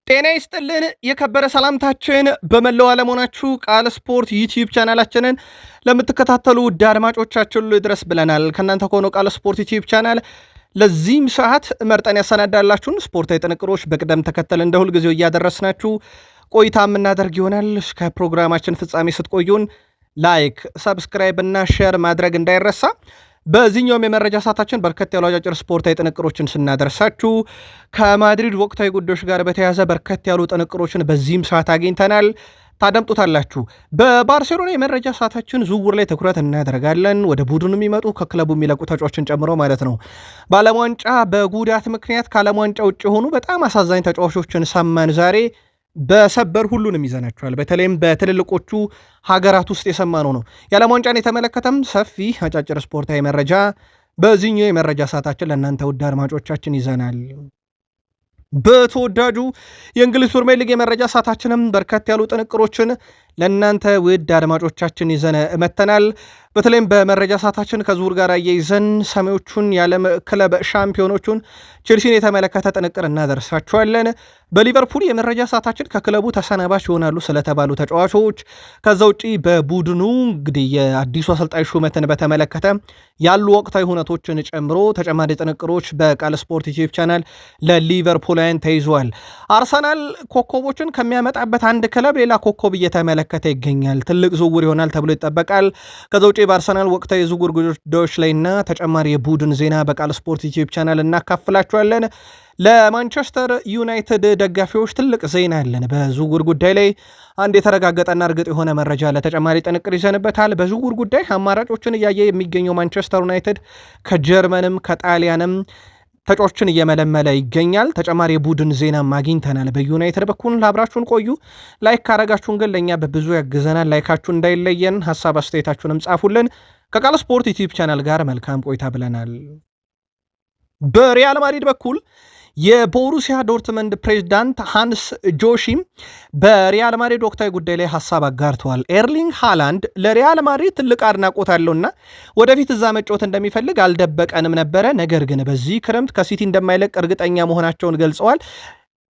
ጤና ይስጥልን የከበረ ሰላምታችን በመላው ዓለም ሆናችሁ ቃል ስፖርት ዩቲዩብ ቻናላችንን ለምትከታተሉ ውድ አድማጮቻችን ሁሉ ይድረስ ብለናል። ከእናንተ ከሆነው ቃል ስፖርት ዩቲዩብ ቻናል ለዚህም ሰዓት መርጠን ያሰናዳላችሁን ስፖርታዊ ጥንቅሮች በቅደም ተከተል እንደ ሁልጊዜው እያደረስናችሁ ቆይታ የምናደርግ ይሆናል። እስከ ፕሮግራማችን ፍጻሜ ስትቆዩን ላይክ፣ ሰብስክራይብ እና ሼር ማድረግ እንዳይረሳ። በዚህኛውም የመረጃ ሰዓታችን በርከት ያሉ አጫጭር ስፖርታዊ ጥንቅሮችን ስናደርሳችሁ ከማድሪድ ወቅታዊ ጉዳዮች ጋር በተያያዘ በርከት ያሉ ጥንቅሮችን በዚህም ሰዓት አግኝተናል፣ ታደምጡታላችሁ። በባርሴሎና የመረጃ ሰዓታችን ዝውውር ላይ ትኩረት እናደርጋለን። ወደ ቡድኑ የሚመጡ ከክለቡ የሚለቁ ተጫዋቾችን ጨምሮ ማለት ነው። በዓለም ዋንጫ በጉዳት ምክንያት ከዓለም ዋንጫ ውጭ የሆኑ በጣም አሳዛኝ ተጫዋቾችን ሰማን ዛሬ። በሰበር ሁሉንም ይዘናቸዋል። በተለይም በትልልቆቹ ሀገራት ውስጥ የሰማነው ነው። የዓለም ዋንጫን የተመለከተም ሰፊ አጫጭር ስፖርታዊ መረጃ በዚህኛው የመረጃ ሰዓታችን ለእናንተ ውድ አድማጮቻችን ይዘናል። በተወዳጁ የእንግሊዝ ፕሪሚየር ሊግ የመረጃ ሰዓታችንም በርከት ያሉ ጥንቅሮችን ለእናንተ ውድ አድማጮቻችን ይዘን መተናል። በተለይም በመረጃ ሰዓታችን ከዙር ጋር አያይዘን ሰሜዎቹን የዓለም ክለብ ሻምፒዮኖቹን ቼልሲን የተመለከተ ጥንቅር እናደርሳችኋለን። በሊቨርፑል የመረጃ ሰዓታችን ከክለቡ ተሰናባች ይሆናሉ ስለተባሉ ተጫዋቾች፣ ከዛ ውጪ በቡድኑ እንግዲህ የአዲሱ አሰልጣኝ ሹመትን በተመለከተ ያሉ ወቅታዊ ሁነቶችን ጨምሮ ተጨማሪ ጥንቅሮች በቃል ስፖርት ዩቲዩብ ቻናል ለሊቨርፑላውያን ተይዘዋል። አርሰናል ኮከቦችን ከሚያመጣበት አንድ ክለብ ሌላ ኮከብ እየተመለከተ ይገኛል። ትልቅ ዝውውር ይሆናል ተብሎ ይጠበቃል። ከዛ ውጪ በአርሰናል ወቅታዊ የዝውውር ጉዳዮች ላይና ተጨማሪ የቡድን ዜና በቃል ስፖርት ዩቲዩብ ቻናል እናካፍላችኋለን። ለማንቸስተር ዩናይትድ ደጋፊዎች ትልቅ ዜና አለን። በዝውውር ጉዳይ ላይ አንድ የተረጋገጠና እርግጥ የሆነ መረጃ ለተጨማሪ ጥንቅር ይዘንበታል። በዝውውር ጉዳይ አማራጮችን እያየ የሚገኘው ማንቸስተር ዩናይትድ ከጀርመንም ከጣሊያንም ተጫዋቾችን እየመለመለ ይገኛል። ተጨማሪ የቡድን ዜናም አግኝተናል። በዩናይትድ በኩል አብራችሁን ቆዩ። ላይክ ካረጋችሁን ግን ለእኛ በብዙ ያግዘናል። ላይካችሁ እንዳይለየን፣ ሀሳብ አስተያየታችሁንም ጻፉልን። ከቃል ስፖርት ዩቲዩብ ቻናል ጋር መልካም ቆይታ ብለናል። በሪያል ማድሪድ በኩል የቦሩሲያ ዶርትመንድ ፕሬዚዳንት ሃንስ ጆሺም በሪያል ማድሪድ ወቅታዊ ጉዳይ ላይ ሀሳብ አጋርተዋል። ኤርሊንግ ሃላንድ ለሪያል ማድሪድ ትልቅ አድናቆት አለውና ወደፊት እዛ መጫወት እንደሚፈልግ አልደበቀንም ነበረ። ነገር ግን በዚህ ክረምት ከሲቲ እንደማይለቅ እርግጠኛ መሆናቸውን ገልጸዋል።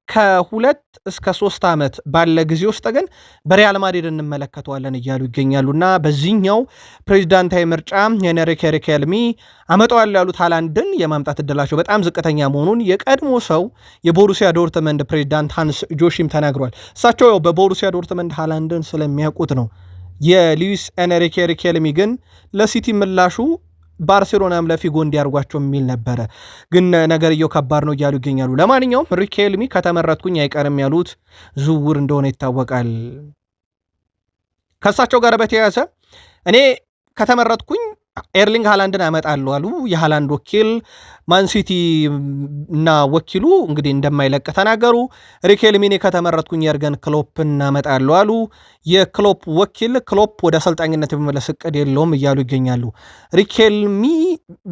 ከ2 እስከ 3 ዓመት ባለ ጊዜ ውስጥ ግን በሪያል ማድሪድ እንመለከተዋለን እያሉ ይገኛሉና በዚህኛው ፕሬዚዳንታዊ ምርጫ የኤንሪኬ ሪኬልሚ አመጣዋለሁ ያሉት ሃላንድን የማምጣት እድላቸው በጣም ዝቅተኛ መሆኑን የቀድሞ ሰው የቦሩሲያ ዶርትመንድ ፕሬዚዳንት ሃንስ ጆሺም ተናግሯል። እሳቸው ያው በቦሩሲያ ዶርትመንድ ሃላንድን ስለሚያውቁት ነው። የሉዊስ ኤንሪኬ ሪኬልሚ ግን ለሲቲ ምላሹ ባርሴሎናም ለፊጎ እንዲያርጓቸው የሚል ነበረ። ግን ነገርየው ከባድ ነው እያሉ ይገኛሉ። ለማንኛውም ሪኬልሚ ከተመረጥኩኝ አይቀርም ያሉት ዝውውር እንደሆነ ይታወቃል። ከእሳቸው ጋር በተያያዘ እኔ ከተመረጥኩኝ ኤርሊንግ ሃላንድን አመጣለሁ አሉ። የሃላንድ ወኪል ማንሲቲ እና ወኪሉ እንግዲህ እንደማይለቅ ተናገሩ። ሪኬልሚ እኔ ከተመረጥኩኝ የርገን ክሎፕን አመጣለሁ አሉ። የክሎፕ ወኪል ክሎፕ ወደ አሰልጣኝነት የመመለስ እቅድ የለውም እያሉ ይገኛሉ። ሪኬልሚ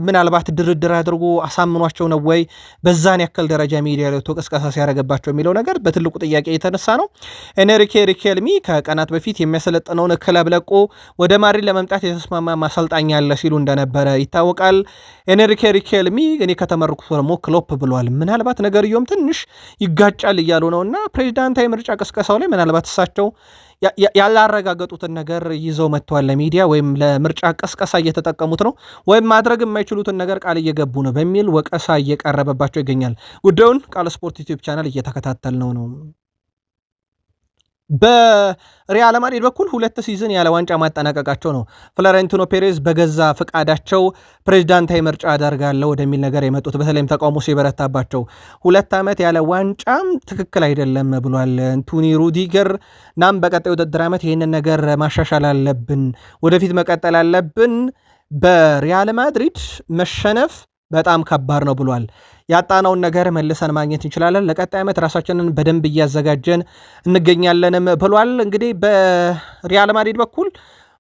ምናልባት ድርድር አድርጎ አሳምኗቸው ነው ወይ በዛን ያክል ደረጃ ሚዲያ ላይ ቅስቀሳ ሲያደርግባቸው የሚለው ነገር በትልቁ ጥያቄ የተነሳ ነው። ኤንሪኬ ሪኬልሚ ከቀናት በፊት የሚያሰለጥነውን ክለብ ለቆ ወደ ማድሪድ ለመምጣት የተስማማ ማሰልጣኝ ያለ ሲሉ እንደነበረ ይታወቃል። ኤንሪኬ ሪኬልሚ እኔ ከተመረጥኩ ደግሞ ክሎፕ ብለዋል። ምናልባት ነገርየውም ትንሽ ይጋጫል እያሉ ነውና ፕሬዚዳንታዊ ምርጫ ቅስቀሳው ላይ ምናልባት እሳቸው ያላረጋገጡትን ነገር ይዘው መጥተዋል ለሚዲያ ወይም ለምርጫ ቀስቀሳ እየተጠቀሙት ነው ወይም ማድረግ የማይችሉትን ነገር ቃል እየገቡ ነው በሚል ወቀሳ እየቀረበባቸው ይገኛል። ጉዳዩን ቃል ስፖርት ዩቲዩብ ቻናል እየተከታተል ነው። በሪያል ማድሪድ በኩል 2 ሲዝን ያለ ዋንጫ ማጠናቀቃቸው ነው። ፍሎሬንቲኖ ፔሬዝ በገዛ ፍቃዳቸው ፕሬዚዳንታዊ ምርጫ አደርጋለሁ ወደሚል ነገር የመጡት በተለይም ተቃውሞ ሲበረታባቸው 2 ዓመት ያለ ዋንጫም ትክክል አይደለም ብሏል አንቶኒ ሩዲገር። ናም በቀጣይ ውድድር ዓመት ይህንን ነገር ማሻሻል አለብን፣ ወደፊት መቀጠል አለብን። በሪያል ማድሪድ መሸነፍ በጣም ከባድ ነው ብሏል። ያጣናውን ነገር መልሰን ማግኘት እንችላለን። ለቀጣይ ዓመት ራሳችንን በደንብ እያዘጋጀን እንገኛለንም ብሏል። እንግዲህ በሪያል ማድሪድ በኩል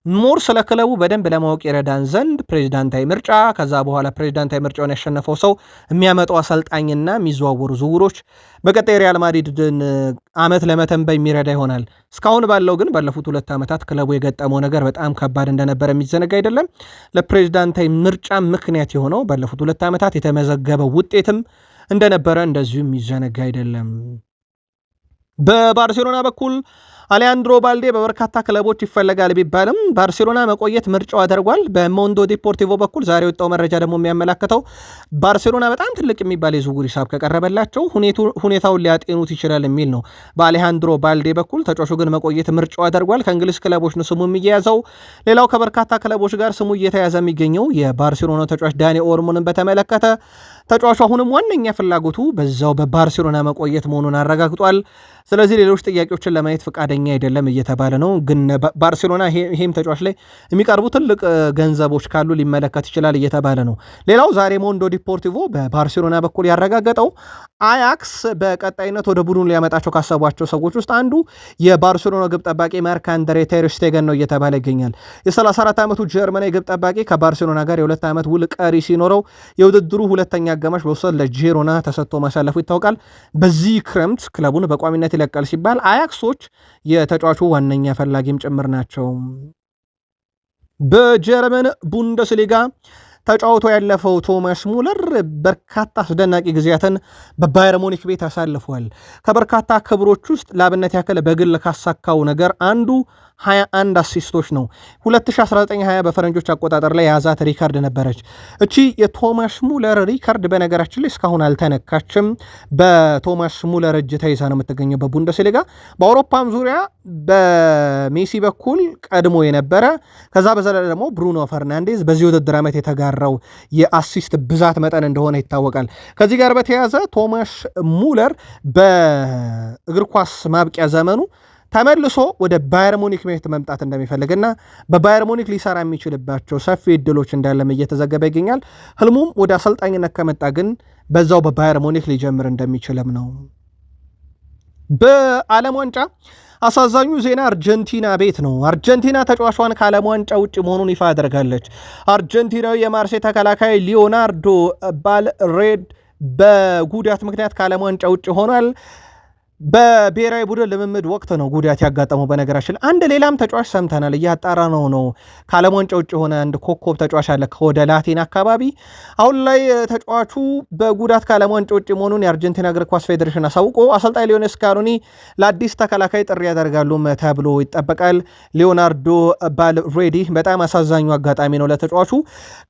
ሞር ስለ ክለቡ በደንብ ለማወቅ ይረዳን ዘንድ ፕሬዚዳንታዊ ምርጫ፣ ከዛ በኋላ ፕሬዚዳንታዊ ምርጫውን ያሸነፈው ሰው የሚያመጣው አሰልጣኝና የሚዘዋወሩ ዝውውሮች በቀጣይ ሪያል ማድሪድን ዓመት ለመተንበይ የሚረዳ ይሆናል። እስካሁን ባለው ግን ባለፉት 2 ዓመታት ክለቡ የገጠመው ነገር በጣም ከባድ እንደነበረ የሚዘነጋ አይደለም። ለፕሬዚዳንታዊ ምርጫ ምክንያት የሆነው ባለፉት 2 ዓመታት የተመዘገበው ውጤትም እንደነበረ እንደዚሁ የሚዘነጋ አይደለም። በባርሴሎና በኩል አሌያንድሮ ባልዴ በበርካታ ክለቦች ይፈለጋል ቢባልም ባርሴሎና መቆየት ምርጫው አድርጓል። በሞንዶ ዲፖርቲቮ በኩል ዛሬ የወጣው መረጃ ደግሞ የሚያመላክተው ባርሴሎና በጣም ትልቅ የሚባል የዝውውር ሂሳብ ከቀረበላቸው ሁኔታውን ሊያጤኑት ይችላል የሚል ነው። በአሌያንድሮ ባልዴ በኩል ተጫዋቹ ግን መቆየት ምርጫው አድርጓል። ከእንግሊዝ ክለቦች ነው ስሙ የሚያያዘው። ሌላው ከበርካታ ክለቦች ጋር ስሙ እየተያዘ የሚገኘው የባርሴሎና ተጫዋች ዳኒ ኦልሞን በተመለከተ ተጫዋቹ አሁንም ዋነኛ ፍላጎቱ በዛው በባርሴሎና መቆየት መሆኑን አረጋግጧል። ስለዚህ ሌሎች ጥያቄዎችን ለማየት ፈቃደኛ አይደለም እየተባለ ነው። ግን ባርሴሎና ይሄም ተጫዋች ላይ የሚቀርቡ ትልቅ ገንዘቦች ካሉ ሊመለከት ይችላል እየተባለ ነው። ሌላው ዛሬ ሞንዶ ዲፖርቲቮ በባርሴሎና በኩል ያረጋገጠው አያክስ በቀጣይነት ወደ ቡድኑ ሊያመጣቸው ካሰቧቸው ሰዎች ውስጥ አንዱ የባርሴሎና ግብ ጠባቂ ማርክ አንድሬ ተር ስቴገን ነው እየተባለ ይገኛል። የ34 ዓመቱ ጀርመናዊ ግብ ጠባቂ ከባርሴሎና ጋር የ2 ዓመት ውል ቀሪ ሲኖረው የውድድሩ ሁለተኛ አጋማሽ በውሰት ለጂሮና ተሰጥቶ ማሳለፉ ይታወቃል። በዚህ ክረምት ክለቡን በቋሚነት ይለቃል ሲባል አያክሶች የተጫዋቹ ዋነኛ ፈላጊም ጭምር ናቸው። በጀርመን ቡንደስሊጋ ተጫውቶ ያለፈው ቶማስ ሙለር በርካታ አስደናቂ ጊዜያትን በባየር ሙኒክ ቤት አሳልፏል። ከበርካታ ክብሮች ውስጥ ለአብነት ያክል በግል ካሳካው ነገር አንዱ 21 አሲስቶች ነው። 2019-20 በፈረንጆች አቆጣጠር ላይ የያዛት ሪካርድ ነበረች። እቺ የቶማስ ሙለር ሪካርድ በነገራችን ላይ እስካሁን አልተነካችም። በቶማስ ሙለር እጅ ተይዛ ነው የምትገኘው በቡንደስሊጋ። በአውሮፓም ዙሪያ በሜሲ በኩል ቀድሞ የነበረ ከዛ በዘለለ ደግሞ ብሩኖ ፈርናንዴዝ በዚህ ውድድር ዓመት የተጋራው የአሲስት ብዛት መጠን እንደሆነ ይታወቃል። ከዚህ ጋር በተያያዘ ቶማስ ሙለር በእግር ኳስ ማብቂያ ዘመኑ ተመልሶ ወደ ባየር ሙኒክ ቤት መምጣት እንደሚፈልግና በባየር ሙኒክ ሊሰራ የሚችልባቸው ሰፊ እድሎች እንዳለም እየተዘገበ ይገኛል። ህልሙም ወደ አሰልጣኝነት ከመጣ ግን በዛው በባየር ሙኒክ ሊጀምር እንደሚችልም ነው። በዓለም ዋንጫ አሳዛኙ ዜና አርጀንቲና ቤት ነው። አርጀንቲና ተጫዋቿን ከዓለም ዋንጫ ውጭ መሆኑን ይፋ አድርጋለች። አርጀንቲናዊ የማርሴይ ተከላካይ ሊዮናርዶ ባልሬድ በጉዳት ምክንያት ከዓለም ዋንጫ ውጭ ሆኗል። በብሔራዊ ቡድን ልምምድ ወቅት ነው ጉዳት ያጋጠመው። በነገራችን አንድ ሌላም ተጫዋች ሰምተናል፣ እያጣራ ነው ከዓለም ዋንጫ ውጭ የሆነ አንድ ኮከብ ተጫዋች አለ ከወደ ላቲን አካባቢ። አሁን ላይ ተጫዋቹ በጉዳት ከዓለም ዋንጫ ውጭ መሆኑን የአርጀንቲና እግር ኳስ ፌዴሬሽን አሳውቆ አሰልጣኝ ሊዮኔል ስካሎኒ ለአዲስ ተከላካይ ጥሪ ያደርጋሉ ተብሎ ይጠበቃል። ሊዮናርዶ ባልሬዲ በጣም አሳዛኙ አጋጣሚ ነው ለተጫዋቹ።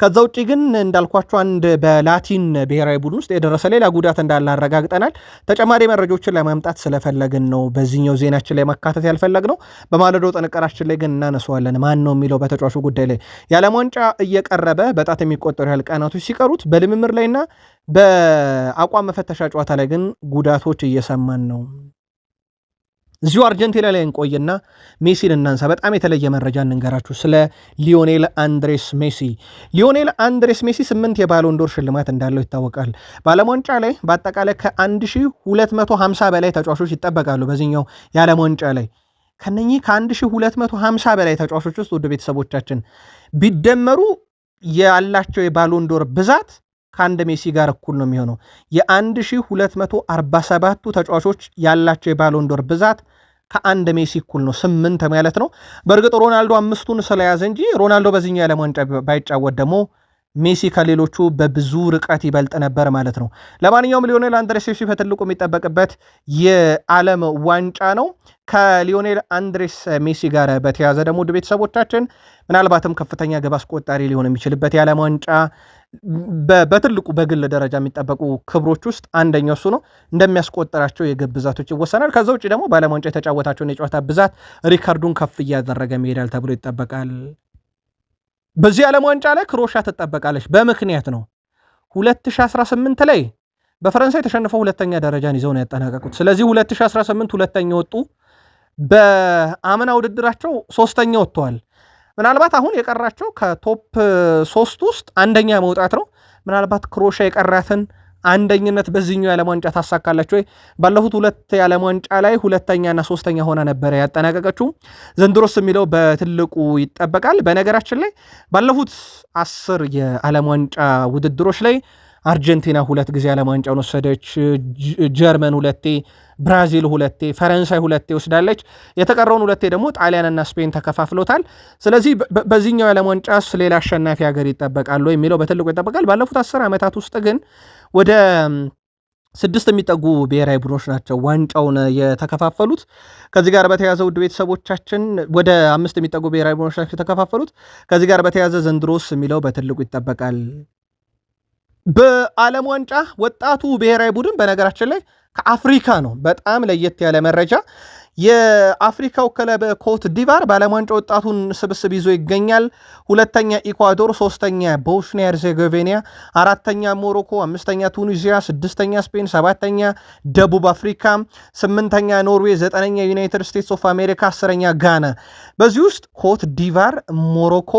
ከዛ ውጭ ግን እንዳልኳቸው አንድ በላቲን ብሔራዊ ቡድን ውስጥ የደረሰ ሌላ ጉዳት እንዳለ አረጋግጠናል። ተጨማሪ መረጃዎችን ለማምጣት ስለፈለግን ነው በዚህኛው ዜናችን ላይ መካተት ያልፈለግነው። በማለዶ ጥንቅራችን ላይ ግን እናነሳዋለን ማን ነው የሚለው በተጫዋቹ ጉዳይ ላይ። የዓለም ዋንጫ እየቀረበ በጣት የሚቆጠሩ ያህል ቀናቶች ሲቀሩት በልምምር ላይና በአቋም መፈተሻ ጨዋታ ላይ ግን ጉዳቶች እየሰማን ነው። እዚሁ አርጀንቲና ላይ እንቆይና ሜሲን እናንሳ። በጣም የተለየ መረጃ እንንገራችሁ ስለ ሊዮኔል አንድሬስ ሜሲ። ሊዮኔል አንድሬስ ሜሲ 8 የባሎንዶር ሽልማት እንዳለው ይታወቃል። በዓለም ዋንጫ ላይ በአጠቃላይ ከ1250 በላይ ተጫዋቾች ይጠበቃሉ። በዚህኛው የዓለም ዋንጫ ላይ ከነኚህ ከ1250 በላይ ተጫዋቾች ውስጥ ወደ ቤተሰቦቻችን ቢደመሩ ያላቸው የባሎንዶር ብዛት ከአንድ ሜሲ ጋር እኩል ነው የሚሆነው። የ1247ቱ ተጫዋቾች ያላቸው የባሎንዶር ብዛት ከአንድ ሜሲ እኩል ነው፣ 8 ማለት ነው። በእርግጥ ሮናልዶ 5ቱን ስለያዘ እንጂ ሮናልዶ በዚህኛው የዓለም ዋንጫ ባይጫወት ደግሞ ሜሲ ከሌሎቹ በብዙ ርቀት ይበልጥ ነበር ማለት ነው። ለማንኛውም ሊዮኔል አንድሬስ ሜሲ በትልቁ የሚጠበቅበት የዓለም ዋንጫ ነው። ከሊዮኔል አንድሬስ ሜሲ ጋር በተያዘ ደግሞ ውድ ቤተሰቦቻችን ምናልባትም ከፍተኛ ግብ አስቆጣሪ ሊሆን የሚችልበት የዓለም ዋንጫ በትልቁ በግል ደረጃ የሚጠበቁ ክብሮች ውስጥ አንደኛው እሱ ነው። እንደሚያስቆጠራቸው የግብ ብዛቶች ይወሰናል። ከዛ ውጭ ደግሞ በዓለም ዋንጫ የተጫወታቸውን የጨዋታ ብዛት ሪካርዱን ከፍ እያደረገ መሄዳል ተብሎ ይጠበቃል። በዚህ ዓለም ዋንጫ ላይ ክሮሻ ትጠበቃለች። በምክንያት ነው 2018 ላይ በፈረንሳይ ተሸንፈው ሁለተኛ ደረጃን ይዘው ነው ያጠናቀቁት። ስለዚህ 2018 ሁለተኛ ወጡ። በአምና ውድድራቸው ሶስተኛ ወጥተዋል። ምናልባት አሁን የቀራቸው ከቶፕ 3 ውስጥ አንደኛ መውጣት ነው። ምናልባት ክሮሻ የቀራትን አንደኝነት በዚህኛው የዓለም ዋንጫ ታሳካለች ወይ? ባለፉት 2 የዓለም ዋንጫ ላይ ሁለተኛና ሶስተኛ ሆና ነበረ ያጠናቀቀችው። ዘንድሮስ የሚለው በትልቁ ይጠበቃል። በነገራችን ላይ ባለፉት 10 የዓለም ዋንጫ ውድድሮች ላይ አርጀንቲና 2 ጊዜ ዓለም ዋንጫውን ወሰደች። ጀርመን 2፣ ብራዚል 2፣ ፈረንሳይ 2 ወስዳለች። የተቀረውን 2 ደግሞ ጣሊያንና ስፔን ተከፋፍሎታል። ስለዚህ በዚህኛው የዓለም ዋንጫስ ሌላ አሸናፊ ሀገር ይጠበቃሉ የሚለው በትልቁ ይጠበቃል። ባለፉት 10 ዓመታት ውስጥ ግን ወደ 6 የሚጠጉ ብሔራዊ ቡድኖች ናቸው ዋንጫውን የተከፋፈሉት። ከዚህ ጋር በተያያዘ ውድ ቤተሰቦቻችን ወደ 5 የሚጠጉ ብሔራዊ ቡድኖች ናቸው የተከፋፈሉት። ከዚህ ጋር በተያያዘ ዘንድሮስ የሚለው በትልቁ ይጠበቃል። በዓለም ዋንጫ ወጣቱ ብሔራዊ ቡድን በነገራችን ላይ ከአፍሪካ ነው። በጣም ለየት ያለ መረጃ የአፍሪካው ክለብ ኮት ዲቫር በዓለም ዋንጫ ወጣቱን ስብስብ ይዞ ይገኛል። ሁለተኛ ኢኳዶር፣ ሶስተኛ ቦስኒያ ሄርዜጎቪና፣ አራተኛ ሞሮኮ፣ አምስተኛ ቱኒዚያ፣ ስድስተኛ ስፔን፣ ሰባተኛ ደቡብ አፍሪካ፣ ስምንተኛ ኖርዌይ፣ ዘጠነኛ ዩናይትድ ስቴትስ ኦፍ አሜሪካ፣ አስረኛ ጋና። በዚህ ውስጥ ኮት ዲቫር፣ ሞሮኮ፣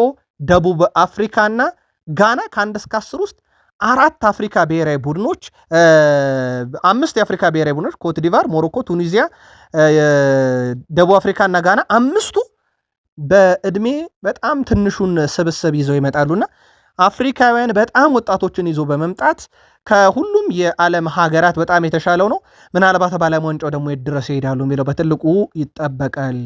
ደቡብ አፍሪካ እና ጋና ከ1 እስከ 10 ውስጥ 4 አፍሪካ ብሔራዊ ቡድኖች 5 የአፍሪካ ብሔራዊ ቡድኖች ኮት ዲቫር፣ ሞሮኮ፣ ቱኒዚያ፣ ደቡብ አፍሪካ እና ጋና 5ቱ በእድሜ በጣም ትንሹን ስብስብ ይዘው ይመጣሉና አፍሪካውያን በጣም ወጣቶችን ይዞ በመምጣት ከሁሉም የዓለም ሀገራት በጣም የተሻለው ነው። ምናልባት በዓለም ዋንጫው ደግሞ የት ድረስ ይሄዳሉ የሚለው በትልቁ ይጠበቃል።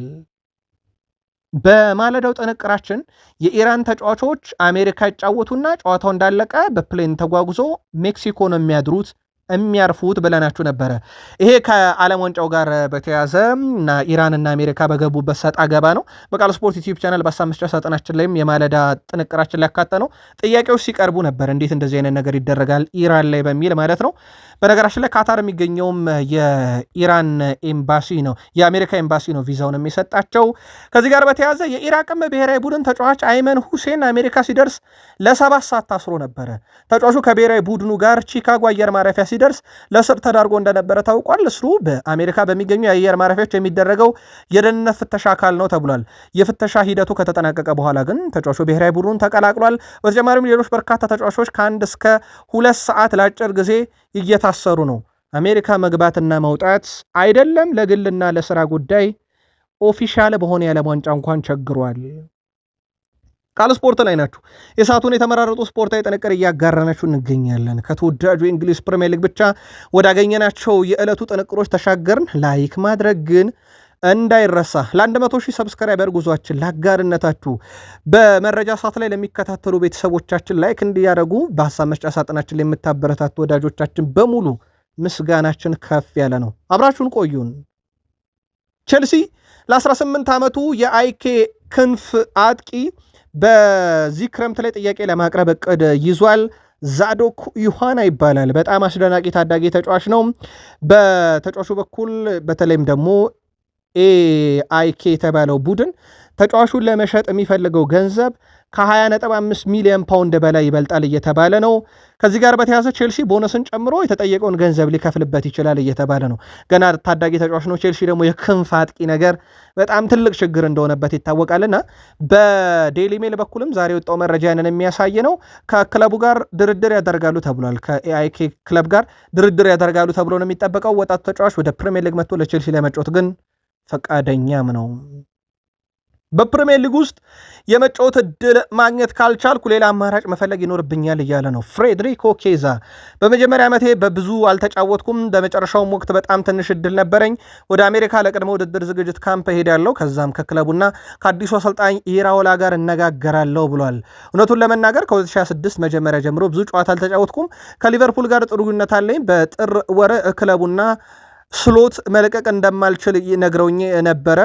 በማለዳው ጥንቅራችን የኢራን ተጫዋቾች አሜሪካ ይጫወቱና ጨዋታው እንዳለቀ በፕሌን ተጓጉዞ ሜክሲኮ ነው የሚያርፉት ብለናችሁ ነበረ። ይሄ ከዓለም ዋንጫው ጋር በተያያዘ እና ኢራንና አሜሪካ በገቡበት ሰጣ ገባ ነው። በቃል ስፖርት ዩቲዩብ ቻናል በሀሳብ መስጫ ሳጥናችን ላይም የማለዳ ጥንቅራችን ላይ ያካተ ነው ጥያቄዎች ሲቀርቡ ነበር። እንዴት እንደዚህ አይነት ነገር ይደረጋል ኢራን ላይ በሚል ማለት ነው። በነገራችን ላይ ካታር የሚገኘውም የኢራን ኤምባሲ ነው የአሜሪካ ኤምባሲ ነው ቪዛውን የሚሰጣቸው። ከዚህ ጋር በተያያዘ የኢራቅም ብሔራዊ ቡድን ተጫዋች አይመን ሁሴን አሜሪካ ሲደርስ ለ7 ሰዓት ታስሮ ነበረ። ተጫዋቹ ከብሔራዊ ቡድኑ ጋር ቺካጎ አየር ማረፊያ ሲደርስ ለስር ተዳርጎ እንደነበረ ታውቋል። እሱ በአሜሪካ በሚገኙ የአየር ማረፊያዎች የሚደረገው የደህንነት ፍተሻ አካል ነው ተብሏል። የፍተሻ ሂደቱ ከተጠናቀቀ በኋላ ግን ተጫዋቹ ብሔራዊ ቡድኑን ተቀላቅሏል። በተጨማሪም ሌሎች በርካታ ተጫዋቾች ከ1 እስከ 2 ሰዓት ለአጭር ጊዜ እየታሰሩ ነው። አሜሪካ መግባትና መውጣት አይደለም ለግልና ለስራ ጉዳይ ኦፊሻል በሆነ የዓለም ዋንጫ እንኳን ቸግሯል። ቃል ስፖርት ላይ ናችሁ። የሰዓቱን የተመራረጡ ስፖርታዊ ጥንቅር እያጋራናችሁ እንገኛለን። ከተወዳጁ የእንግሊዝ ፕሪሚየር ሊግ ብቻ ወዳገኘናቸው የዕለቱ ጥንቅሮች ተሻገርን። ላይክ ማድረግ ግን እንዳይረሳ። ለ100,000 ሰብስክራይበር ጉዟችን ለአጋርነታችሁ በመረጃ ሰዓት ላይ ለሚከታተሉ ቤተሰቦቻችን ላይክ እንዲያደርጉ በሀሳብ መስጫ ሳጥናችን ላይ የምታበረታቱ ወዳጆቻችን በሙሉ ምስጋናችን ከፍ ያለ ነው። አብራችሁን ቆዩን። ቼልሲ ለ18 ዓመቱ የአይኬ ክንፍ አጥቂ በዚህ ክረምት ላይ ጥያቄ ለማቅረብ እቅድ ይዟል። ዛዶክ ዩሃና ይባላል። በጣም አስደናቂ ታዳጊ ተጫዋች ነው። በተጫዋቹ በኩል በተለይም ደግሞ ኤአይኬ የተባለው ቡድን ተጫዋቹን ለመሸጥ የሚፈልገው ገንዘብ ከ20.5 ሚሊዮን ፓውንድ በላይ ይበልጣል እየተባለ ነው። ከዚህ ጋር በተያያዘ ቼልሲ ቦነስን ጨምሮ የተጠየቀውን ገንዘብ ሊከፍልበት ይችላል እየተባለ ነው። ገና ታዳጊ ተጫዋች ነው። ቼልሲ ደግሞ የክንፍ አጥቂ ነገር በጣም ትልቅ ችግር እንደሆነበት ይታወቃልና በዴይሊ ሜል በኩልም ዛሬ የወጣው መረጃ ያንን የሚያሳይ ነው። ከክለቡ ጋር ድርድር ያደርጋሉ ተብሏል። ከኤአይኬ ክለብ ጋር ድርድር ያደርጋሉ ተብሎ ነው የሚጠበቀው። ወጣቱ ተጫዋች ወደ ፕሪሚየር ሊግ መጥቶ ለቼልሲ ለመጫወት ግን ፈቃደኛም ነው። በፕሪሚየር ሊግ ውስጥ የመጫወት እድል ማግኘት ካልቻልኩ ሌላ አማራጭ መፈለግ ይኖርብኛል እያለ ነው ፍሬድሪኮ ኬዛ። በመጀመሪያ ዓመቴ በብዙ አልተጫወትኩም። በመጨረሻውም ወቅት በጣም ትንሽ እድል ነበረኝ። ወደ አሜሪካ ለቅድመ ውድድር ዝግጅት ካምፕ ሄዳለሁ። ከዛም ከክለቡና ከአዲሱ አሰልጣኝ ኢራኦላ ጋር እነጋገራለሁ ብሏል። እውነቱን ለመናገር ከ2026 መጀመሪያ ጀምሮ ብዙ ጨዋታ አልተጫወትኩም። ከሊቨርፑል ጋር ጥሩ ግንኙነት አለኝ። በጥር ወር ክለቡና ስሎት መልቀቅ እንደማልችል ነግረውኝ ነበረ።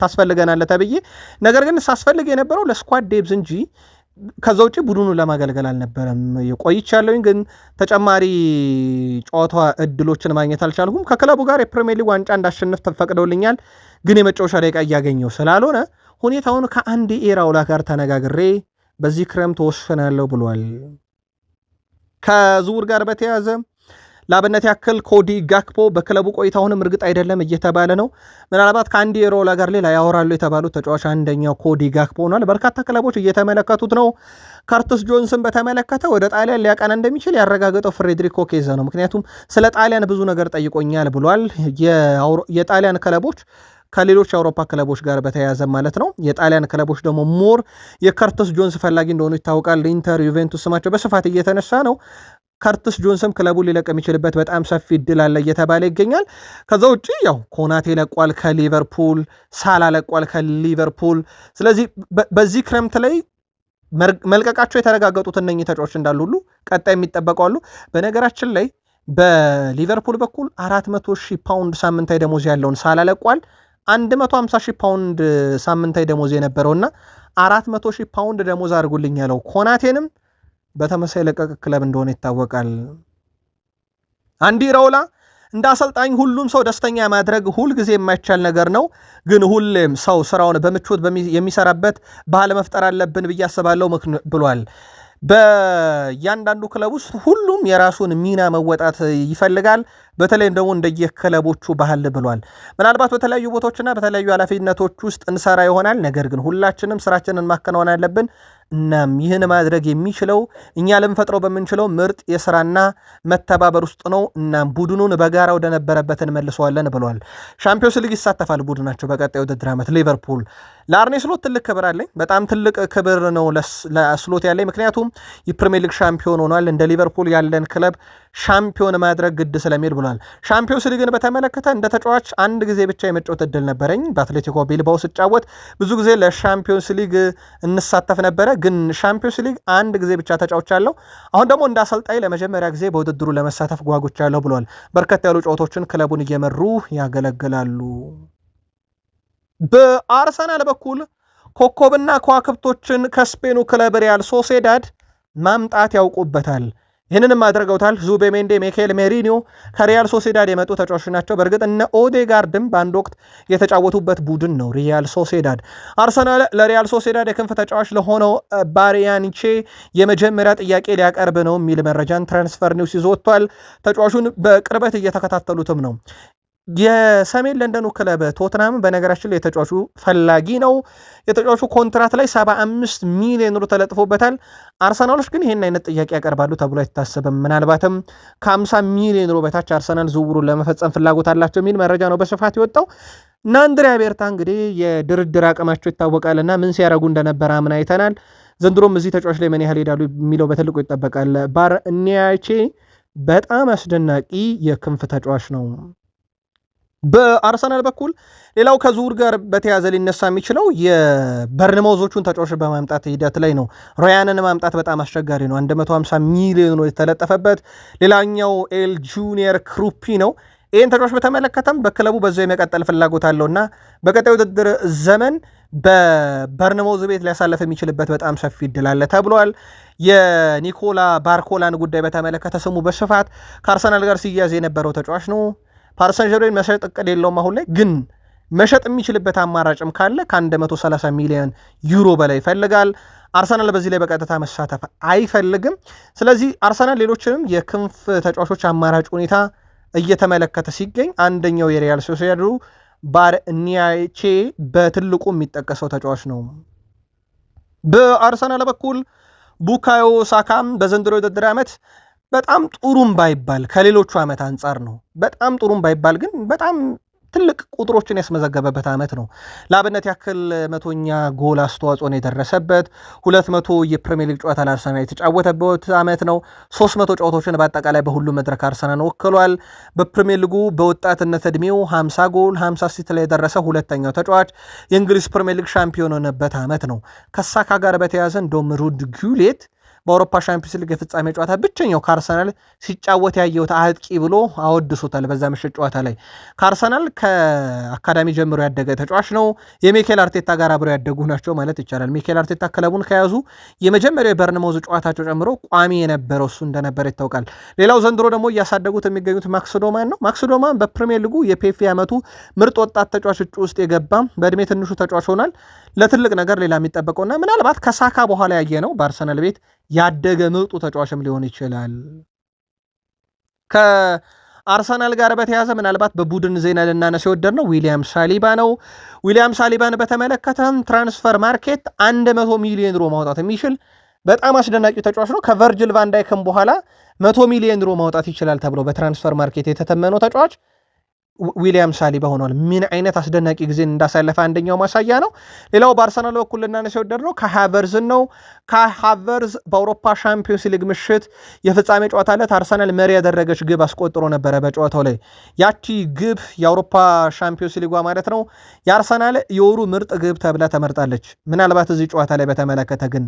ታስፈልገናል ተብዬ፣ ነገር ግን ሳስፈልግ የነበረው ለስኳድ ዴብዝ እንጂ ከዛ ውጭ ቡድኑ ለማገልገል አልነበረም። ቆይቻለሁኝ፣ ግን ተጨማሪ ጨዋታ እድሎችን ማግኘት አልቻልኩም። ከክለቡ ጋር የፕሪሚየር ሊግ ዋንጫ እንዳሸንፍ ተፈቅደውልኛል፣ ግን የመጫወቻ ደቂቃ እያገኘው ስላልሆነ ሁኔታውን ከአንድ ኢራኦላ ጋር ተነጋግሬ በዚህ ክረምት ወስናለሁ ብሏል። ከዝውውር ጋር በተያያዘ ለአብነት ያክል ኮዲ ጋክፖ በክለቡ ቆይታውንም እርግጥ አይደለም እየተባለ ነው። ምናልባት ከአንዲ ኢራኦላ ጋር ሌላ ያወራሉ የተባሉት ተጫዋች አንደኛው ኮዲ ጋክፖ ሆኗል። በርካታ ክለቦች እየተመለከቱት ነው። ካርተስ ጆንስን በተመለከተ ወደ ጣሊያን ሊያቀና እንደሚችል ያረጋገጠው ፍሬድሪኮ ኬዛ ነው። ምክንያቱም ስለ ጣሊያን ብዙ ነገር ጠይቆኛል ብሏል። የጣሊያን ክለቦች ከሌሎች የአውሮፓ ክለቦች ጋር በተያያዘ ማለት ነው። የጣሊያን ክለቦች ደግሞ ሞር የካርተስ ጆንስ ፈላጊ እንደሆኑ ይታወቃል። ኢንተር፣ ዩቬንቱስ ስማቸው በስፋት እየተነሳ ነው። ካርተስ ጆንስም ክለቡን ሊለቅ የሚችልበት በጣም ሰፊ እድል አለ እየተባለ ይገኛል። ከዛ ውጭ ያው ኮናቴ ለቋል ከሊቨርፑል፣ ሳላ ለቋል ከሊቨርፑል። ስለዚህ በዚህ ክረምት ላይ መልቀቃቸው የተረጋገጡት እነኚህ ተጫዋቾች እንዳሉ ሁሉ ቀጣይ የሚጠበቁ አሉ። በነገራችን ላይ በሊቨርፑል በኩል 400,000 ፓውንድ ሳምንታዊ ደሞዝ ያለውን ሳላ ለቋል። 150,000 ፓውንድ ሳምንታዊ ደሞዝ የነበረውና 400,000 ፓውንድ ደሞዝ አድርጉልኝ ያለው ኮናቴንም በተመሳይ ለቀቅ ክለብ እንደሆነ ይታወቃል። አንዲ ረውላ እንደ አሰልጣኝ ሁሉም ሰው ደስተኛ ማድረግ ሁል ጊዜ የማይቻል ነገር ነው፣ ግን ሁሌም ሰው ስራውን በምቾት የሚሰራበት ባህል መፍጠር አለብን ብዬ አስባለሁ ብሏል። በእያንዳንዱ ክለብ ውስጥ ሁሉም የራሱን ሚና መወጣት ይፈልጋል፣ በተለይም ደግሞ እንደየክለቦቹ ባህል ብሏል። ምናልባት በተለያዩ ቦታዎችና በተለያዩ ኃላፊነቶች ውስጥ እንሰራ ይሆናል፣ ነገር ግን ሁላችንም ስራችንን ማከናወን አለብን። እናም ይህን ማድረግ የሚችለው እኛ ልንፈጥረው በምንችለው ምርጥ የስራና መተባበር ውስጥ ነው። እናም ቡድኑን በጋራ ወደነበረበት እንመልሰዋለን ብሏል። ሻምፒዮንስ ሊግ ይሳተፋል ቡድናቸው በቀጣይ ውድድር ዓመት። ሊቨርፑል ለአርኔ ስሎት ትልቅ ክብር አለኝ፣ በጣም ትልቅ ክብር ነው ለስሎት ያለኝ፣ ምክንያቱም የፕሪሚየር ሊግ ሻምፒዮን ሆኗል። እንደ ሊቨርፑል ያለን ክለብ ሻምፒዮን ማድረግ ግድ ስለሚል ብሏል። ሻምፒዮንስ ሊግን በተመለከተ እንደ ተጫዋች አንድ ጊዜ ብቻ የመጫወት እድል ነበረኝ። በአትሌቲኮ ቢልባኦ ስጫወት ብዙ ጊዜ ለሻምፒዮንስ ሊግ እንሳተፍ ነበረ፣ ግን ሻምፒዮንስ ሊግ አንድ ጊዜ ብቻ ተጫውቻለሁ። አሁን ደግሞ እንደ አሰልጣኝ ለመጀመሪያ ጊዜ በውድድሩ ለመሳተፍ ጓጉቻለሁ ብሏል። በርከት ያሉ ጨዋታዎችን ክለቡን እየመሩ ያገለግላሉ። በአርሰናል በኩል ኮከብና ከዋክብቶችን ከስፔኑ ክለብ ሪያል ሶሴዳድ ማምጣት ያውቁበታል። ይህንንም አድርገውታል። ዙቤሜንዴ፣ ሚካኤል ሜሪኒዮ ከሪያል ሶሴዳድ የመጡ ተጫዋቾች ናቸው። በእርግጥ እነ ኦዴጋርድም በአንድ ወቅት የተጫወቱበት ቡድን ነው ሪያል ሶሴዳድ። አርሰናል ለሪያል ሶሴዳድ የክንፍ ተጫዋች ለሆነው ባሪያኒቼ የመጀመሪያ ጥያቄ ሊያቀርብ ነው የሚል መረጃን ትራንስፈር ኒውስ ይዞ ወጥቷል። ተጫዋቹን በቅርበት እየተከታተሉትም ነው። የሰሜን ለንደኑ ክለብ ቶትናም በነገራችን ላይ የተጫዋቹ ፈላጊ ነው። የተጫዋቹ ኮንትራት ላይ 75 ሚሊዮን ዩሮ ተለጥፎበታል። አርሰናሎች ግን ይህን አይነት ጥያቄ ያቀርባሉ ተብሎ አይታሰብም። ምናልባትም ከ50 ሚሊዮን ዩሮ በታች አርሰናል ዝውውሩን ለመፈጸም ፍላጎት አላቸው የሚል መረጃ ነው በስፋት የወጣው። እና አንድሪያ ቤርታ እንግዲህ የድርድር አቅማቸው ይታወቃልና ምን ሲያደርጉ እንደነበረ አምና አይተናል። ዘንድሮም እዚህ ተጫዋች ላይ ምን ያህል ሄዳሉ የሚለው በትልቁ ይጠበቃል። ባርኒያቼ በጣም አስደናቂ የክንፍ ተጫዋች ነው። በአርሰናል በኩል ሌላው ከዝውውር ጋር በተያዘ ሊነሳ የሚችለው የበርንማውዞቹን ተጫዋቾች በማምጣት ሂደት ላይ ነው። ሮያንን ማምጣት በጣም አስቸጋሪ ነው። 150 ሚሊዮን የተለጠፈበት ሌላኛው ኤል ጁኒየር ክሩፒ ነው። ይህን ተጫዋች በተመለከተም በክለቡ በዛው የመቀጠል ፍላጎት አለውና በቀጣይ ውድድር ዘመን በበርንማውዝ ቤት ሊያሳለፍ የሚችልበት በጣም ሰፊ እድል አለ ተብሏል። የኒኮላ ባርኮላን ጉዳይ በተመለከተ ስሙ በስፋት ከአርሰናል ጋር ሲያዝ የነበረው ተጫዋች ነው። ፓሪስ ሰን ዠርሜን መሸጥ እቅድ የለውም አሁን ላይ፣ ግን መሸጥ የሚችልበት አማራጭም ካለ ከ130 ሚሊዮን ዩሮ በላይ ይፈልጋል። አርሰናል በዚህ ላይ በቀጥታ መሳተፍ አይፈልግም። ስለዚህ አርሰናል ሌሎችንም የክንፍ ተጫዋቾች አማራጭ ሁኔታ እየተመለከተ ሲገኝ አንደኛው የሪያል ሶሲዳዱ ባርኒያቼ በትልቁ የሚጠቀሰው ተጫዋች ነው። በአርሰናል በኩል ቡካዮ ሳካም በዘንድሮ የውድድር ዓመት በጣም ጥሩም ባይባል ከሌሎቹ ዓመት አንጻር ነው። በጣም ጥሩም ባይባል ግን በጣም ትልቅ ቁጥሮችን ያስመዘገበበት ዓመት ነው። ለአብነት ያክል 100ኛ ጎል አስተዋጽኦን የደረሰበት 200 የፕሪሚየር ሊግ ጨዋታ ለአርሰናል የተጫወተበት ዓመት ነው። 300 ጨዋታዎችን በአጠቃላይ በሁሉም መድረክ አርሰናል ወክሏል። በፕሪሚየር ሊጉ በወጣትነት ዕድሜው 50 ጎል 50 አሲስት ላይ የደረሰ ሁለተኛው ተጫዋች የእንግሊዝ ፕሪሚየር ሊግ ሻምፒዮን የሆነበት ዓመት ነው። ከሳካ ጋር በተያያዘ እንደውም ሩድ ጉሌት በአውሮፓ ሻምፒዮንስ ሊግ የፍጻሜ ጨዋታ ብቸኛው ከአርሰናል ሲጫወት ያየሁት አጥቂ ብሎ አወድሶታል። በዛ ምሽት ጨዋታ ላይ ከአርሰናል ከአካዳሚ ጀምሮ ያደገ ተጫዋች ነው። የሚኬል አርቴታ ጋር አብረው ያደጉ ናቸው ማለት ይቻላል። ሚኬል አርቴታ ክለቡን ከያዙ የመጀመሪያው የበርንማውዝ ጨዋታቸው ጨምሮ ቋሚ የነበረው እሱ እንደነበረ ይታወቃል። ሌላው ዘንድሮ ደግሞ እያሳደጉት የሚገኙት ማክስ ዶማን ነው። ማክስ ዶማን በፕሪሚየር ሊጉ የፔፒ ዓመቱ ምርጥ ወጣት ተጫዋች እጩ ውስጥ የገባም በእድሜ ትንሹ ተጫዋች ሆኗል። ለትልቅ ነገር ሌላ የሚጠበቀውና ምናልባት ከሳካ በኋላ ያየ ነው በአርሰናል ቤት ያደገ ምርጡ ተጫዋችም ሊሆን ይችላል። ከአርሰናል ጋር በተያዘ ምናልባት በቡድን ዜና ልናነሳ የወደድ ነው ዊሊያም ሳሊባ ነው። ዊሊያም ሳሊባን በተመለከተም ትራንስፈር ማርኬት 100 ሚሊዮን ዩሮ ማውጣት የሚችል በጣም አስደናቂ ተጫዋች ነው። ከቨርጅል ቫንዳይክም በኋላ 100 ሚሊዮን ዩሮ ማውጣት ይችላል ተብሎ በትራንስፈር ማርኬት የተተመነው ተጫዋች ዊሊያም ሳሊባ ሆኗል። ምን አይነት አስደናቂ ጊዜን እንዳሳለፈ አንደኛው ማሳያ ነው። ሌላው በአርሰናል በኩል ልናነሳ የወደድ ነው ከሃቨርዝን ነው። ከሃቨርዝ በአውሮፓ ሻምፒዮንስ ሊግ ምሽት የፍጻሜ ጨዋታ ዕለት አርሰናል መሪ ያደረገች ግብ አስቆጥሮ ነበረ በጨዋታው ላይ። ያቺ ግብ የአውሮፓ ሻምፒዮንስ ሊጓ ማለት ነው የአርሰናል የወሩ ምርጥ ግብ ተብላ ተመርጣለች። ምናልባት እዚህ ጨዋታ ላይ በተመለከተ ግን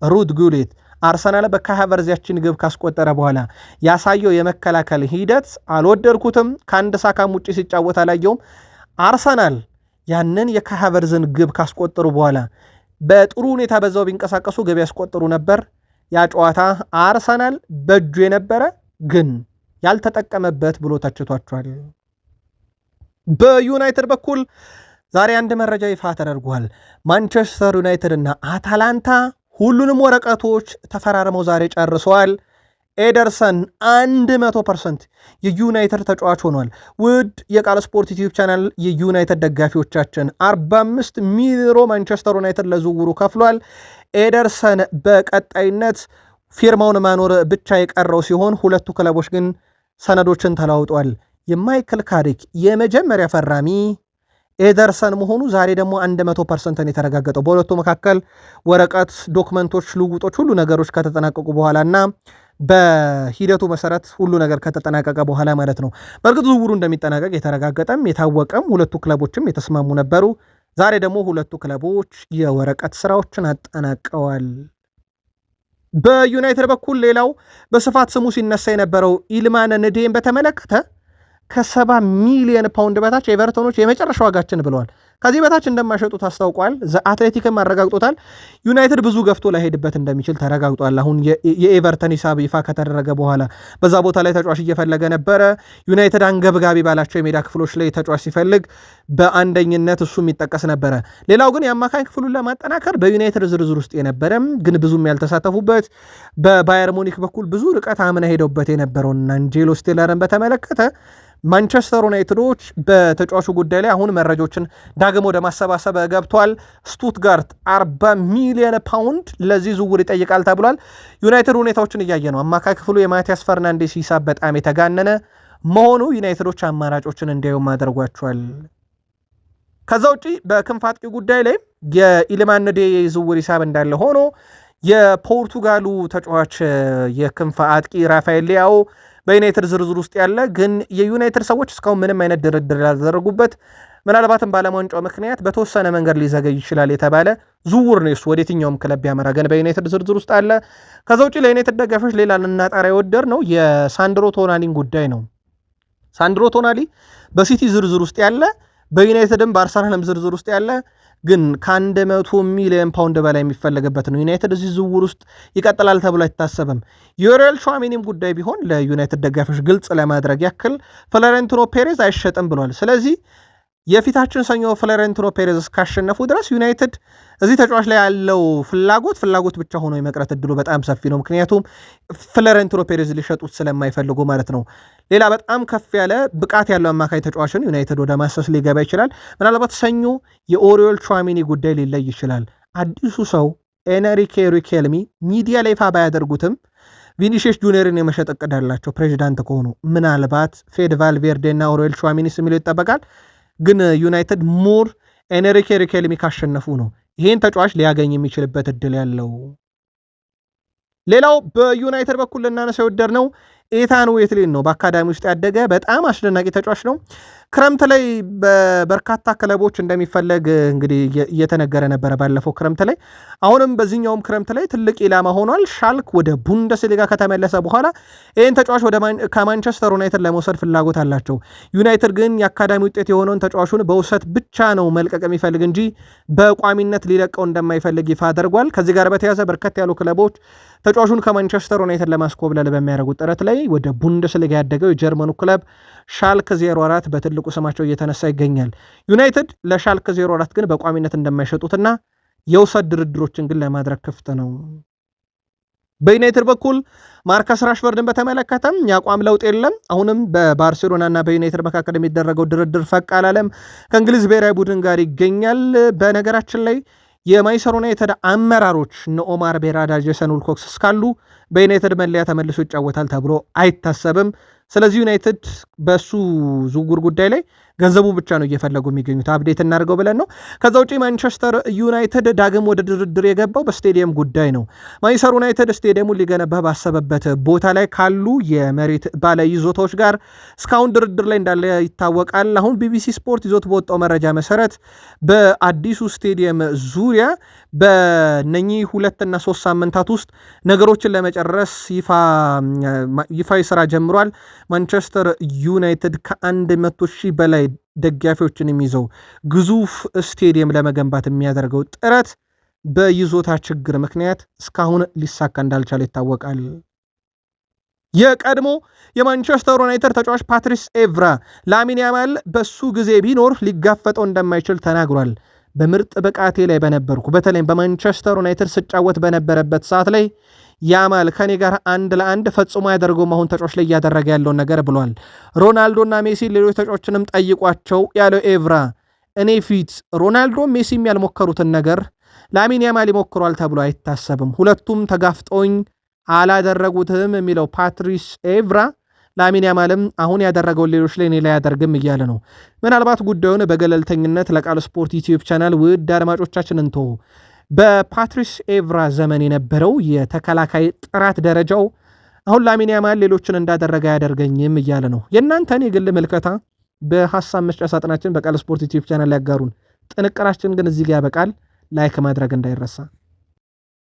ሩድ ጉሌት አርሰናል በካይ ሃቨርትዝ ያችን ግብ ካስቆጠረ በኋላ ያሳየው የመከላከል ሂደት አልወደድኩትም። ከአንድ ሳካም ውጪ ሲጫወት አላየውም። አርሰናል ያንን የካይ ሃቨርትዝን ግብ ካስቆጠሩ በኋላ በጥሩ ሁኔታ በዛው ቢንቀሳቀሱ ግብ ያስቆጠሩ ነበር። ያ ጨዋታ አርሰናል በእጁ የነበረ ግን ያልተጠቀመበት ብሎ ተችቷቸዋል። በዩናይትድ በኩል ዛሬ አንድ መረጃ ይፋ ተደርጓል። ማንቸስተር ዩናይትድ እና አታላንታ ሁሉንም ወረቀቶች ተፈራርመው ዛሬ ጨርሰዋል። ኤደርሰን 100% የዩናይትድ ተጫዋች ሆኗል። ውድ የቃል ስፖርት ዩቲዩብ ቻናል የዩናይትድ ደጋፊዎቻችን 45 ሚሊዮን ዩሮ ማንቸስተር ዩናይትድ ለዝውውሩ ከፍሏል። ኤደርሰን በቀጣይነት ፊርማውን ማኖር ብቻ የቀረው ሲሆን ሁለቱ ክለቦች ግን ሰነዶችን ተለዋውጧል። የማይክል ካሪክ የመጀመሪያ ፈራሚ ኤደርሰን መሆኑ ዛሬ ደግሞ 100% የተረጋገጠው በሁለቱ መካከል ወረቀት፣ ዶክመንቶች፣ ልውውጦች ሁሉ ነገሮች ከተጠናቀቁ በኋላ እና በሂደቱ መሰረት ሁሉ ነገር ከተጠናቀቀ በኋላ ማለት ነው። በእርግጥ ዝውውሩ እንደሚጠናቀቅ የተረጋገጠም የታወቀም ሁለቱ ክለቦችም የተስማሙ ነበሩ። ዛሬ ደግሞ ሁለቱ ክለቦች የወረቀት ስራዎችን አጠናቀዋል። በዩናይትድ በኩል ሌላው በስፋት ስሙ ሲነሳ የነበረው ኢልማን ንዴን በተመለከተ ከ70 ሚሊዮን ፓውንድ በታች ኤቨርቶኖች የመጨረሻ ዋጋችን ብለዋል። ከዚህ በታች እንደማይሸጡት አስታውቋል። አትሌቲክም አረጋግጦታል። ዩናይትድ ብዙ ገፍቶ ላይሄድበት እንደሚችል ተረጋግጧል። አሁን የኤቨርተን ሂሳብ ይፋ ከተደረገ በኋላ በዛ ቦታ ላይ ተጫዋች እየፈለገ ነበረ። ዩናይትድ አንገብጋቢ ባላቸው የሜዳ ክፍሎች ላይ ተጫዋች ሲፈልግ በአንደኝነት እሱ የሚጠቀስ ነበረ። ሌላው ግን የአማካኝ ክፍሉን ለማጠናከር በዩናይትድ ዝርዝር ውስጥ የነበረም ግን ብዙም ያልተሳተፉበት በባየር ሙኒክ በኩል ብዙ ርቀት አምና ሄደውበት የነበረውን አንጄሎ ስቴለርን በተመለከተ ማንቸስተር ዩናይትዶች በተጫዋቹ ጉዳይ ላይ አሁን መረጃዎችን ዳግም ወደ ማሰባሰብ ገብቷል። ስቱትጋርት 40 ሚሊዮን ፓውንድ ለዚህ ዝውውር ይጠይቃል ተብሏል። ዩናይትድ ሁኔታዎችን እያየ ነው። አማካይ ክፍሉ የማቲያስ ፈርናንዴስ ሂሳብ በጣም የተጋነነ መሆኑ ዩናይትዶች አማራጮችን እንዲያዩም አድርጓቸዋል። ከዛ ውጪ በክንፍ አጥቂ ጉዳይ ላይ የኢልማን ንዴ የዝውውር ሂሳብ እንዳለ ሆኖ የፖርቱጋሉ ተጫዋች የክንፍ አጥቂ ራፋኤል ሊያኦ በዩናይትድ ዝርዝር ውስጥ ያለ ግን የዩናይትድ ሰዎች እስካሁን ምንም አይነት ድርድር ያልተደረጉበት ምናልባትም በዓለም ዋንጫው ምክንያት በተወሰነ መንገድ ሊዘገይ ይችላል የተባለ ዝውውር ነው። እሱ ወደ የትኛውም ክለብ ያመራ ግን በዩናይትድ ዝርዝር ውስጥ አለ። ከዛ ውጪ ለዩናይትድ ደጋፊዎች ሌላ ልናጣራ የወደር ነው የሳንድሮ ቶናሊን ጉዳይ ነው። ሳንድሮ ቶናሊ በሲቲ ዝርዝር ውስጥ ያለ በዩናይትድም በአርሰናልም ዝርዝር ውስጥ ያለ ግን ከ100 ሚሊዮን ፓውንድ በላይ የሚፈለግበት ነው። ዩናይትድ እዚህ ዝውውር ውስጥ ይቀጥላል ተብሎ አይታሰብም። የኦሪየል ቹዋሜኒም ጉዳይ ቢሆን ለዩናይትድ ደጋፊዎች ግልጽ ለማድረግ ያክል ፍሎሬንቲኖ ፔሬዝ አይሸጥም ብሏል። ስለዚህ የፊታችን ሰኞ ፍሎሬንቲኖ ፔሬዝ እስካሸነፉ ድረስ ዩናይትድ እዚህ ተጫዋች ላይ ያለው ፍላጎት ብቻ ሆኖ የመቅረት እድሉ በጣም ሰፊ ነው። ምክንያቱም ፍሎሬንቲኖ ፔሬዝ ሊሸጡት ስለማይፈልጉ ማለት ነው። ሌላ በጣም ከፍ ያለ ብቃት ያለው አማካይ ተጫዋችን ዩናይትድ ወደ ማሰስ ሊገባ ይችላል። ምናልባት ሰኞ የኦሪየል ቹዋሜኒ ጉዳይ ሊለይ ይችላል። አዲሱ ሰው ኤነሪኬ ሪኬልሚ ሚዲያ ላይ ይፋ ባያደርጉትም ቪኒሺየስ ጁኒየርን የመሸጥ እቅድ አላቸው ፕሬዚዳንት ከሆኑ ምናልባት ፌድ ቫልቬርዴ እና ኦሪየል ቹዋሜኒ የሚለው ይጠበቃል። ግን ዩናይትድ ሙር ኤነሪኬ ሪኬልሚ ካሸነፉ ነው ይህን ተጫዋች ሊያገኝ የሚችልበት እድል ያለው። ሌላው በዩናይትድ በኩል ልናነሳ የወደድነው ኤታን ዌትሊን ነው። በአካዳሚ ውስጥ ያደገ በጣም አስደናቂ ተጫዋች ነው። ክረምት ላይ በበርካታ ክለቦች እንደሚፈለግ እንግዲህ እየተነገረ ነበረ ባለፈው ክረምት ላይ። አሁንም በዚህኛውም ክረምት ላይ ትልቅ ኢላማ ሆኗል። ሻልክ ወደ ቡንደስሊጋ ከተመለሰ በኋላ ይህን ተጫዋች ከማንቸስተር ዩናይትድ ለመውሰድ ፍላጎት አላቸው። ዩናይትድ ግን የአካዳሚ ውጤት የሆነውን ተጫዋቹን በውሰት ብቻ ነው መልቀቅ የሚፈልግ እንጂ በቋሚነት ሊለቀው እንደማይፈልግ ይፋ አድርጓል። ከዚህ ጋር በተያያዘ በርከት ያሉ ክለቦች ተጫዋቹን ከማንቸስተር ዩናይትድ ለማስኮብለል በሚያደርጉት ጥረት ላይ ወደ ቡንደስሊጋ ያደገው የጀርመኑ ክለብ ሻልክ 04 በትልቁ ስማቸው እየተነሳ ይገኛል። ዩናይትድ ለሻልክ 04 ግን በቋሚነት እንደማይሸጡትና የውሰት ድርድሮችን ግን ለማድረግ ክፍት ነው። በዩናይትድ በኩል ማርከስ ራሽፈርድን በተመለከተም የአቋም ለውጥ የለም። አሁንም በባርሴሎና እና በዩናይትድ መካከል የሚደረገው ድርድር ፈቅ አላለም። ከእንግሊዝ ብሔራዊ ቡድን ጋር ይገኛል። በነገራችን ላይ የማንቸስተር ዩናይትድ አመራሮች እነ ኦማር ቤራዳ፣ ጄሰን ውልኮክስ እስካሉ በዩናይትድ መለያ ተመልሶ ይጫወታል ተብሎ አይታሰብም። ስለዚህ ዩናይትድ በሱ ዝውውር ጉዳይ ላይ ገንዘቡ ብቻ ነው እየፈለጉ የሚገኙት። አፕዴት እናደርገው ብለን ነው። ከዛ ውጪ ማንቸስተር ዩናይትድ ዳግም ወደ ድርድር የገባው በስቴዲየም ጉዳይ ነው። ማንቸስተር ዩናይትድ ስቴዲየሙን ሊገነባ ባሰበበት ቦታ ላይ ካሉ የመሬት ባለ ይዞታዎች ጋር እስካሁን ድርድር ላይ እንዳለ ይታወቃል። አሁን ቢቢሲ ስፖርት ይዞት በወጣው መረጃ መሰረት በአዲሱ ስቴዲየም ዙሪያ በነኚህ 2 እና 3 ሳምንታት ውስጥ ነገሮችን ለመጨረስ ይፋዊ ስራ ጀምሯል። ማንቸስተር ዩናይትድ ከ100,000 በላይ ደጋፊዎችን የሚይዘው ግዙፍ ስቴዲየም ለመገንባት የሚያደርገው ጥረት በይዞታ ችግር ምክንያት እስካሁን ሊሳካ እንዳልቻለ ይታወቃል። የቀድሞ የማንቸስተር ዩናይትድ ተጫዋች ፓትሪስ ኤቭራ ላሚን ያማል በሱ ጊዜ ቢኖር ሊጋፈጠው እንደማይችል ተናግሯል። በምርጥ ብቃቴ ላይ በነበርኩ በተለይም በማንቸስተር ዩናይትድ ስጫወት በነበረበት ሰዓት ላይ ያማል ከኔ ጋር 1 ለ1 ፈጽሞ ያደርገው አሁን ተጫዋች ላይ እያደረገ ያለውን ነገር ብሏል። ሮናልዶና ሜሲ ሌሎች ተጫዋችንም ጠይቋቸው ያለው ኤቭራ እኔ ፊት ሮናልዶ ሜሲም ያልሞከሩትን ነገር ላሚን ያማል ይሞክሯል ተብሎ አይታሰብም። ሁለቱም ተጋፍጠውኝ አላደረጉትም የሚለው ፓትሪስ ኤቭራ ላሚን ያማልም አሁን ያደረገውን ሌሎች ላይ እኔ ላይ ያደርግም እያለ ነው። ምናልባት ጉዳዩን በገለልተኝነት ለቃል ስፖርት ዩቲዩብ ቻናል ውድ አድማጮቻችን እንቶ በፓትሪስ ኤቭራ ዘመን የነበረው የተከላካይ ጥራት ደረጃው አሁን ላሚን ያማል ሌሎችን እንዳደረገ አያደርገኝም እያለ ነው። የእናንተን የግል ምልከታ በሐሳብ መስጫ ሳጥናችን በቃል ስፖርት ዩቲዩብ ቻናል ያጋሩን። ጥንቅራችን ግን እዚህ ጋር ያበቃል። ላይክ ማድረግ እንዳይረሳ።